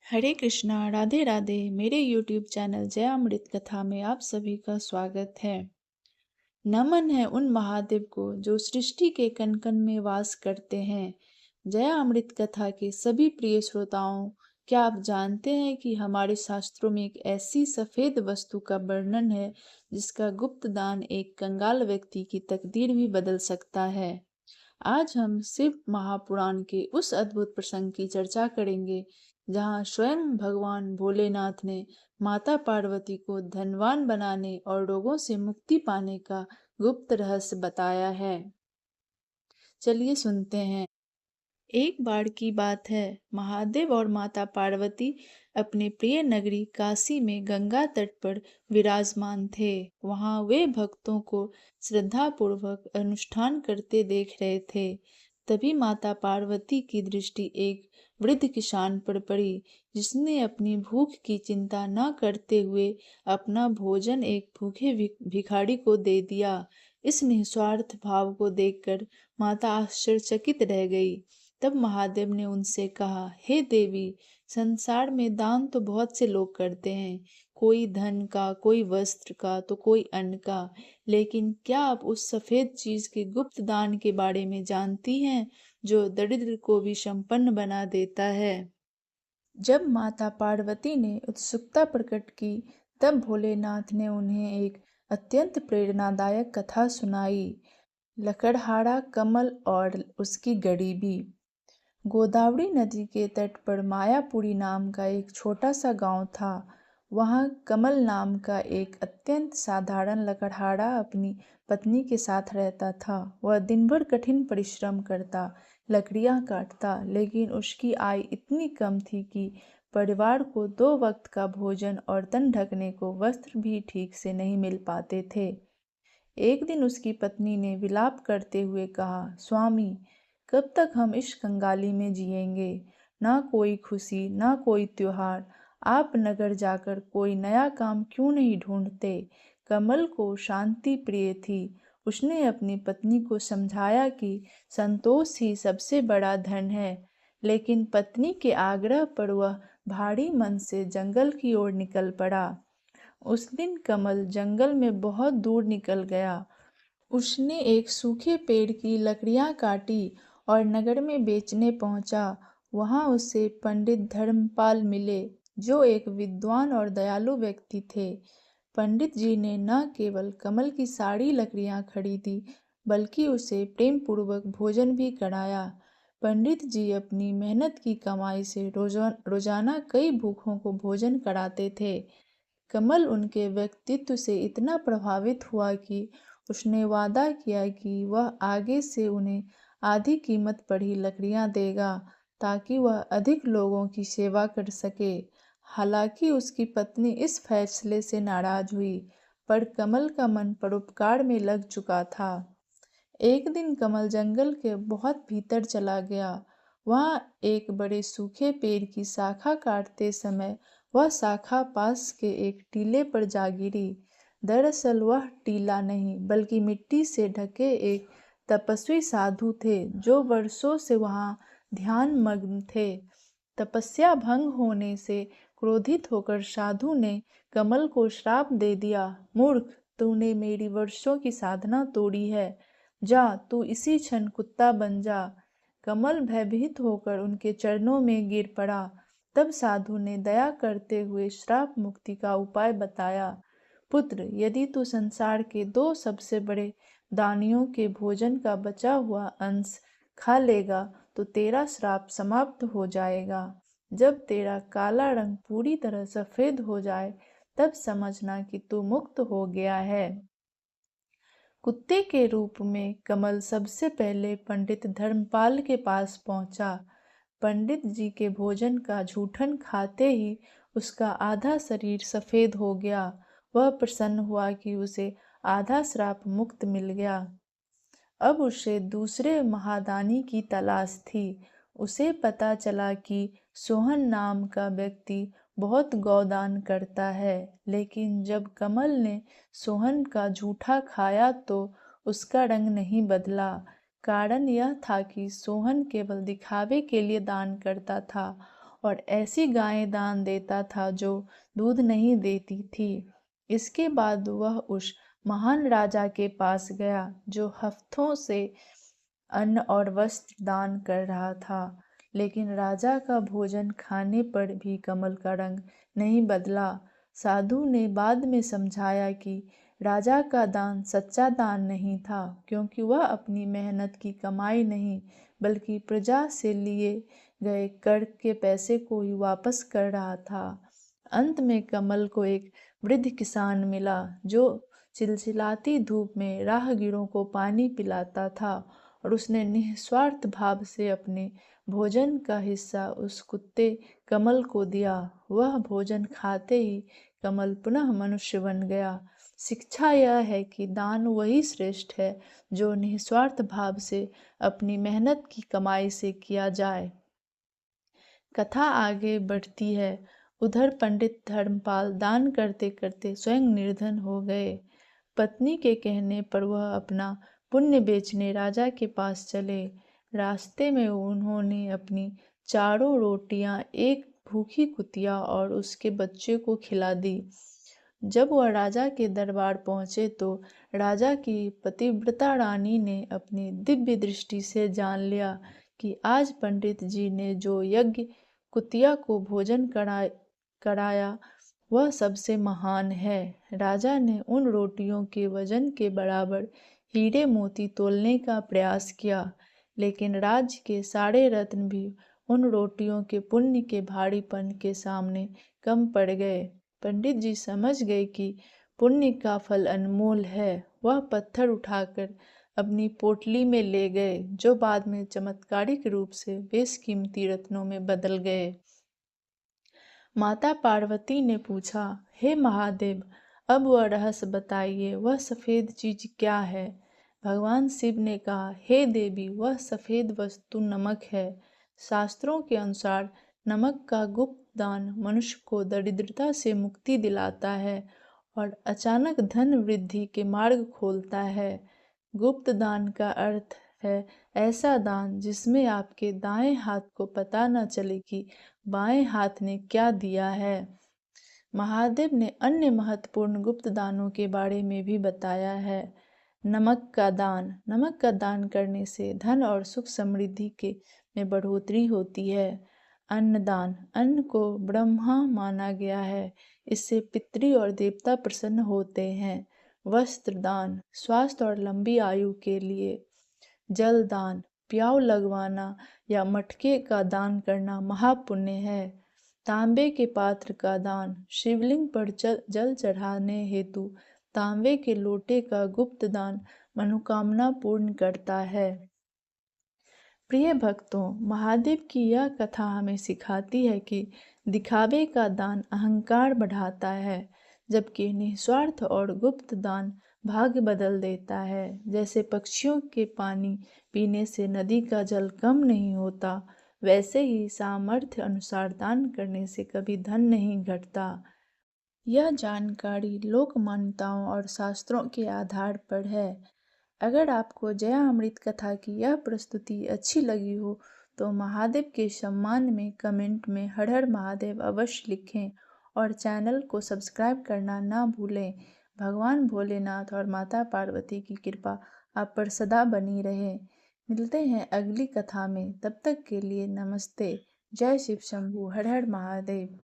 हरे कृष्णा, राधे राधे। मेरे YouTube channel जय अमृत कथा में आप सभी का स्वागत है। नमन है उन महादेव को जो सृष्टि के कण कण में वास करते हैं। जय अमृत कथा के सभी प्रिय श्रोताओं, क्या आप जानते हैं कि हमारे शास्त्रों में एक ऐसी सफेद वस्तु का वर्णन है जिसका गुप्त दान एक कंगाल व्यक्ति की तकदीर भी बदल सकता है। आज हम शिव महापुराण के उस अद्भुत प्रसंग की चर्चा करेंगे जहाँ स्वयं भगवान भोलेनाथ ने माता पार्वती को धनवान बनाने और रोगों से मुक्ति पाने का गुप्त रहस्य बताया है। चलिए सुनते हैं। एक बार की बात है, महादेव और माता पार्वती अपने प्रिय नगरी काशी में गंगा तट पर विराजमान थे। वहां वे भक्तों को श्रद्धा पूर्वक अनुष्ठान करते देख रहे थे। तभी माता पार्वती की दृष्टि एक वृद्ध किसान पर पड़ी, जिसने अपनी भूख की चिंता न करते हुए अपना भोजन एक भूखे भिखारी को दे दिया। इस निस्वार्थ भाव को देखकर माता आश्चर्यचकित रह गई। तब महादेव ने उनसे कहा, हे देवी, संसार में दान तो बहुत से लोग करते हैं, कोई धन का, कोई वस्त्र का, तो कोई अन्न का, लेकिन क्या आप उस सफेद चीज के गुप्त दान के बारे में जानती हैं जो दरिद्र को भी संपन्न बना देता है? जब माता पार्वती ने उत्सुकता प्रकट की, तब भोलेनाथ ने उन्हें एक अत्यंत प्रेरणादायक कथा सुनाई, लकड़हारा कमल और उसकी गरीबी। गोदावरी नदी के तट पर मायापुरी नाम का एक छोटा सा गांव था। वहां कमल नाम का एक अत्यंत साधारण लकड़हारा अपनी पत्नी के साथ रहता था। वह दिन भर कठिन परिश्रम करता, लकड़ियां काटता, लेकिन उसकी आय इतनी कम थी कि परिवार को 2 वक्त का भोजन और तन ढकने को वस्त्र भी ठीक से नहीं मिल पाते थे। एक दिन उसकी पत्नी ने विलाप करते हुए कहा, स्वामी, कब तक हम इस कंगाली में जिएंगे? ना कोई खुशी, ना कोई त्योहार। आप नगर जाकर कोई नया काम क्यों नहीं ढूंढते? कमल को शांति प्रिय थी। उसने अपनी पत्नी को समझाया कि संतोष ही सबसे बड़ा धन है, लेकिन पत्नी के आग्रह पर वह भारी मन से जंगल की ओर निकल पड़ा। उस दिन कमल जंगल में बहुत दूर निकल गया। उसने एक सूखे पेड़ की लकड़ियां काटी और नगर में बेचने पहुंचा। वहां उसे पंडित धर्मपाल मिले, जो एक विद्वान और दयालु व्यक्ति थे। पंडित जी ने न केवल कमल की सारी लकड़ियां खरीदी, बल्कि उसे प्रेम पूर्वक भोजन भी कराया। पंडित जी अपनी मेहनत की कमाई से रोजाना कई भूखों को भोजन कराते थे। कमल उनके व्यक्तित्व से इतना प्रभावित हुआ कि उसने वादा किया कि वह आगे से उन्हें आधी कीमत पर ही लकड़ियां देगा, ताकि वह अधिक लोगों की सेवा कर सके। हालांकि उसकी पत्नी इस फैसले से नाराज हुई, पर कमल का मन परोपकार में लग चुका था। एक दिन कमल जंगल के बहुत भीतर चला गया। वहां एक बड़े सूखे पेड़ की शाखा काटते समय वह शाखा पास के एक टीले पर जा गिरी। दरअसल वह टीला नहीं, बल्कि मिट्टी से ढके एक तपस्वी साधु थे, जो वर्षों से वहां ध्यान मग्न थे। तपस्या भंग होने से क्रोधित होकर साधु ने कमल को श्राप दे दिया, मूर्ख, तूने मेरी वर्षों की साधना तोड़ी है। जा, तू इसी क्षण कुत्ता बन जा। कमल भयभीत होकर उनके चरणों में गिर पड़ा। तब साधु ने दया करते हुए श्राप मुक्ति का उपाय बताया। पुत्र, यदि तू संसार के 2 सबसे बड़े दानियों के भोजन का बचा हुआ अंश खा लेगा, तो तेरा श्राप समाप्त हो जाएगा। जब तेरा काला रंग पूरी तरह सफेद हो जाए, तब समझना कि तू मुक्त हो गया है। कुत्ते के रूप में कमल सबसे पहले पंडित धर्मपाल के पास पहुंचा। पंडित जी के भोजन का झूठन खाते ही उसका आधा शरीर सफेद हो गया। वह प्रसन्न हुआ कि उसे आधा श्राप मुक्त मिल गया। अब उसे दूसरे महादानी की तलाश थी। उसे पता चला कि सोहन नाम का व्यक्ति बहुत गौदान करता है, लेकिन जब कमल ने सोहन का जूठा खाया तो उसका रंग नहीं बदला। कारण यह था कि सोहन केवल दिखावे के लिए दान करता था और ऐसी गायें दान देता था जो दूध नहीं देती थी। इसके बाद वह उस महान राजा के पास गया जो हफ्तों से अन्न और वस्त्र दान कर रहा था, लेकिन राजा का भोजन खाने पर भी कमल का रंग नहीं बदला। साधु ने बाद में समझाया कि राजा का दान सच्चा दान नहीं था, क्योंकि वह अपनी मेहनत की कमाई नहीं बल्कि प्रजा से लिए गए कर के पैसे को ही वापस कर रहा था। अंत में कमल को एक वृद्ध किसान मिला जो चिलचिलाती धूप में राहगीरों को पानी पिलाता था, और उसने निस्वार्थ भाव से अपने भोजन का हिस्सा उस कुत्ते कमल को दिया। वह भोजन खाते ही कमल पुनः मनुष्य बन गया। शिक्षा यह है कि दान वही श्रेष्ठ है जो निस्वार्थ भाव से अपनी मेहनत की कमाई से किया जाए। कथा आगे बढ़ती है। उधर पंडित धर्मपाल दान करते करते स्वयं निर्धन हो गए। पत्नी के कहने पर वह अपना पुण्य बेचने राजा के पास चले। रास्ते में उन्होंने अपनी चारों रोटियां एक भूखी कुतिया और उसके बच्चे को खिला दी। जब वह राजा के दरबार पहुंचे तो राजा की पतिव्रता रानी ने अपनी दिव्य दृष्टि से जान लिया कि आज पंडित जी ने जो यज्ञ कुतिया को भोजन कराया वह सबसे महान है। राजा ने उन रोटियों के वजन के बराबर हीरे मोती तोलने का प्रयास किया, लेकिन राज्य के सारे रत्न भी उन रोटियों के पुण्य के भारीपन के सामने कम पड़ गए। पंडित जी समझ गए कि पुण्य का फल अनमोल है। वह पत्थर उठाकर अपनी पोटली में ले गए, जो बाद में चमत्कारिक रूप से बेशकीमती रत्नों में बदल गए। माता पार्वती ने पूछा, हे महादेव, अब वह रहस्य बताइए, वह सफ़ेद चीज क्या है? भगवान शिव ने कहा, हे देवी, वह सफ़ेद वस्तु नमक है। शास्त्रों के अनुसार नमक का गुप्त दान मनुष्य को दरिद्रता से मुक्ति दिलाता है और अचानक धन वृद्धि के मार्ग खोलता है। गुप्त दान का अर्थ है ऐसा दान जिसमें आपके दाएं हाथ को पता न चले कि बाएं हाथ ने क्या दिया है। महादेव ने अन्य महत्वपूर्ण गुप्त दानों के बारे में भी बताया है। नमक का दान। नमक का दान करने से धन और सुख समृद्धि के में बढ़ोतरी होती है। अन्नदान। अन्न को ब्रह्मा माना गया है, इससे पितृ और देवता प्रसन्न होते हैं। वस्त्र दान। स्वास्थ्य और लंबी आयु के लिए। जल दान। प्याऊ लगवाना या मटके का दान करना महापुण्य है। तांबे के पात्र का दान। शिवलिंग पर जल चढ़ाने हेतु तांबे के लोटे का गुप्त दान मनोकामना पूर्ण करता है। प्रिय भक्तों, महादेव की यह कथा हमें सिखाती है कि दिखावे का दान अहंकार बढ़ाता है, जबकि निस्वार्थ और गुप्त दान भाग्य बदल देता है। जैसे पक्षियों के पानी पीने से नदी का जल कम नहीं होता, वैसे ही सामर्थ्य अनुसार दान करने से कभी धन नहीं घटता। यह जानकारी लोक मान्यताओं और शास्त्रों के आधार पर है। अगर आपको जया अमृत कथा की यह प्रस्तुति अच्छी लगी हो तो महादेव के सम्मान में कमेंट में हर हर महादेव अवश्य लिखें और चैनल को सब्सक्राइब करना ना भूलें। भगवान भोलेनाथ और माता पार्वती की कृपा आप पर सदा बनी रहे। मिलते हैं अगली कथा में, तब तक के लिए नमस्ते। जय शिव शंभू। हर हर महादेव।